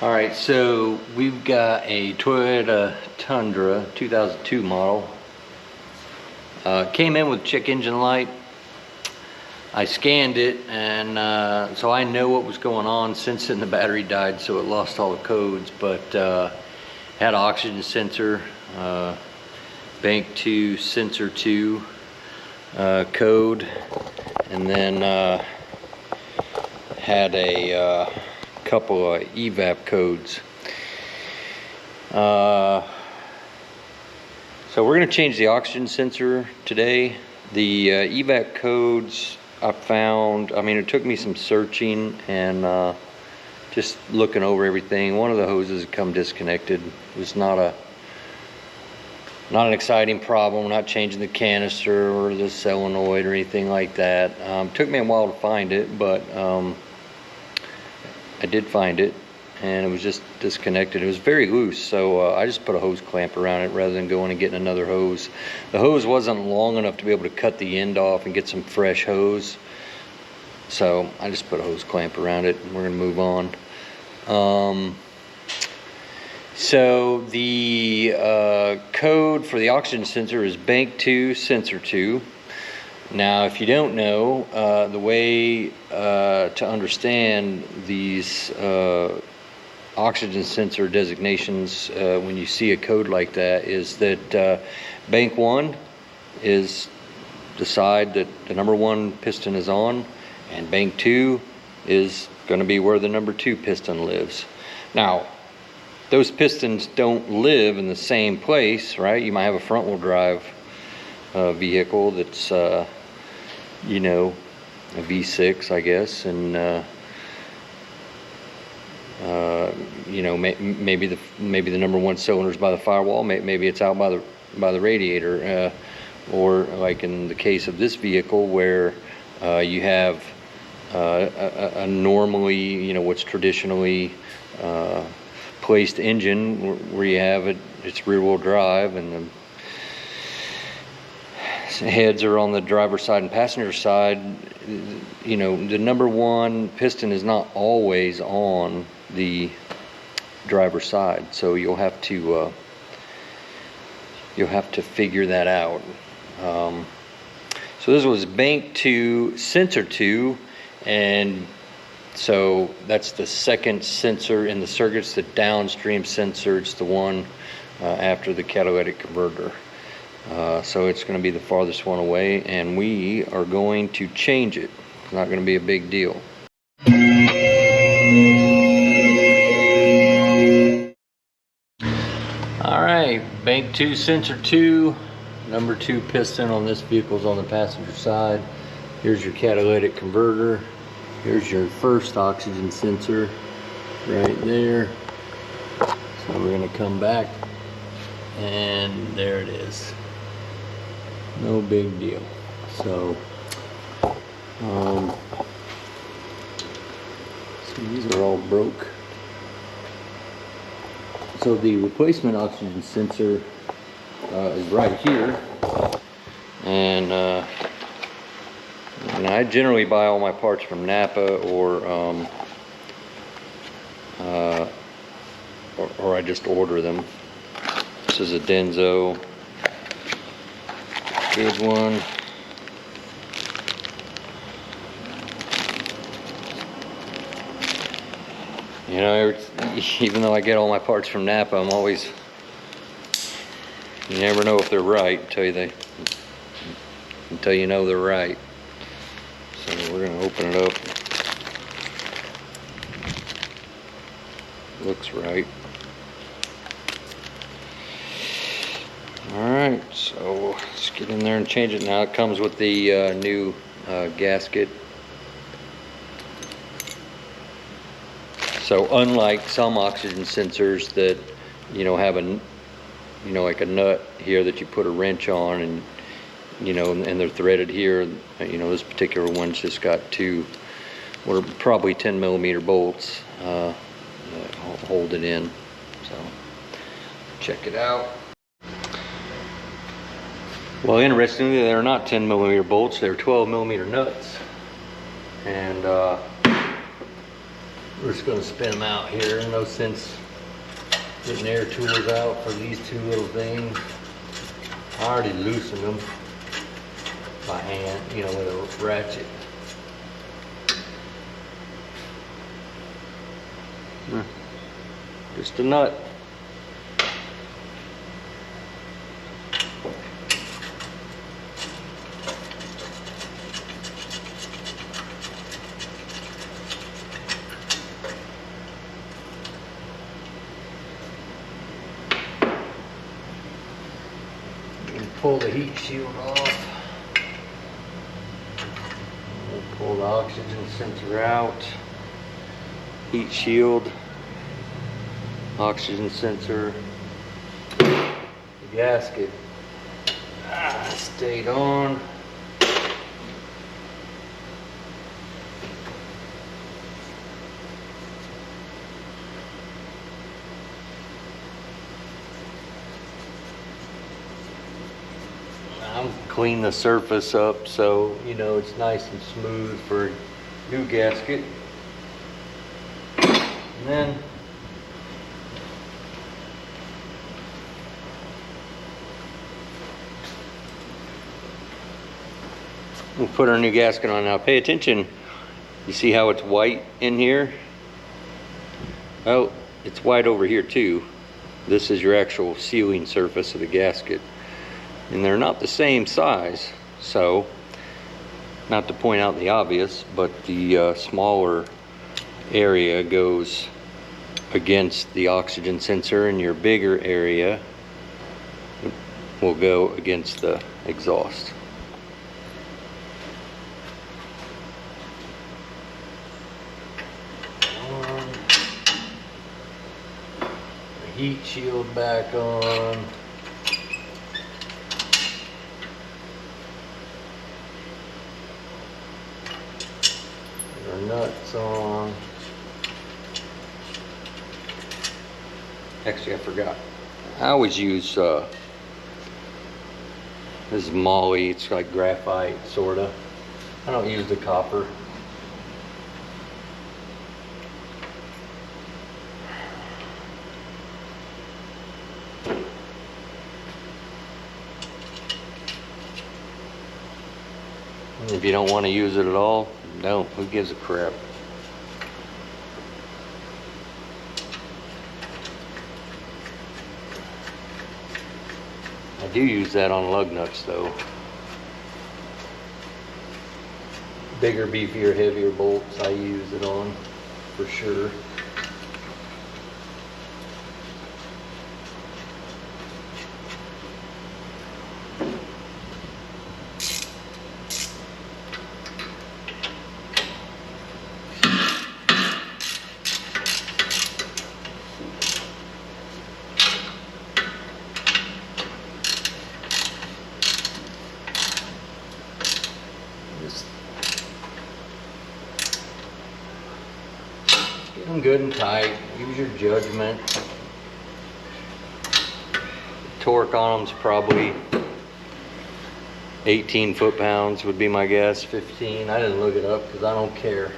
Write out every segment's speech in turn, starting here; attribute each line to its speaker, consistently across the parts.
Speaker 1: All right, so we've got a Toyota Tundra 2002 model. Came in with check engine light. I scanned it, and so I know what was going on. Since then the battery died, so it lost all the codes, but had oxygen sensor, bank 2, sensor 2 code, and then had a couple of evap codes. So we're going to change the oxygen sensor today. The evap codes I found, I mean, it took me some searching and just looking over everything. One of the hoses had come disconnected. It was not an exciting problem. We're not changing the canister or the solenoid or anything like that. Took me a while to find it, but I did find it, and it was just disconnected. It was very loose, so I just put a hose clamp around it rather than going and getting another hose. The hose wasn't long enough to be able to cut the end off and get some fresh hose, so I just put a hose clamp around it, and we're gonna move on. So the code for the oxygen sensor is bank 2, sensor 2. Now, if you don't know, the way to understand these oxygen sensor designations when you see a code like that is that bank 1 is the side that the number 1 piston is on, and bank 2 is going to be where the number 2 piston lives. Now, those pistons don't live in the same place, right? You might have a front-wheel drive vehicle that's you know, a V6, I guess, and you know, maybe the number 1 cylinder is by the firewall. Maybe it's out by the radiator, or like in the case of this vehicle, where you have a normally, you know, what's traditionally placed engine, where you have it's rear-wheel drive, and the heads are on the driver's side and passenger side. You know, the number 1 piston is not always on the driver's side, so you'll have to figure that out. So this was bank 2, sensor 2, and so that's the second sensor in the circuit. It's the downstream sensor. It's the one after the catalytic converter. So it's going to be the farthest one away, and we are going to change it. It's not going to be a big deal. Alright, bank 2, sensor 2, number 2 piston on this vehicle is on the passenger side. Here's your catalytic converter. Here's your first oxygen sensor right there. So we're going to come back, and there it is. No big deal. So, these are all broke. So the replacement oxygen sensor is right here, and I generally buy all my parts from Napa, or I just order them. This is a Denso. Good one. You know, even though I get all my parts from Napa, I'm always, you never know if they're right until you know they're right. So we're going to open it up. Looks right. Alright, so let's get in there and change it now. It comes with the new gasket. So unlike some oxygen sensors that, you know, have like a nut here that you put a wrench on, and, you know, and they're threaded here, you know, this particular one's just got 2, or probably 10mm bolts that hold it in. So check it out. Well, interestingly, they're not 10mm bolts, they're 12mm nuts. And We're just gonna spin them out here. No sense getting air tools out for these two little things. I already loosened them by hand, you know, with a ratchet. Just a nut. Pull the heat shield off. We'll pull the oxygen sensor out. Heat shield, oxygen sensor, the gasket stayed on. I'm clean the surface up so you know it's nice and smooth for new gasket. And then we'll put our new gasket on. Now pay attention. You see how it's white in here? Oh, it's white over here too. This is your actual sealing surface of the gasket. And they're not the same size, so not to point out the obvious, but the smaller area goes against the oxygen sensor and your bigger area will go against the exhaust. The heat shield back on. Our nuts on. Actually, I forgot. I always use this is moly. It's like graphite, sorta. I don't use the copper. If you don't want to use it at all, don't. Who gives a crap? I do use that on lug nuts though. Bigger, beefier, heavier bolts I use it on for sure. Get them good and tight. Use your judgment. Torque on them's probably 18 foot-pounds would be my guess. 15. I didn't look it up because I don't care.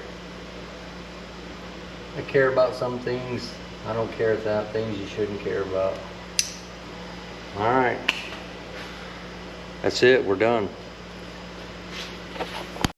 Speaker 1: I care about some things. I don't care about things you shouldn't care about. All right. That's it. We're done.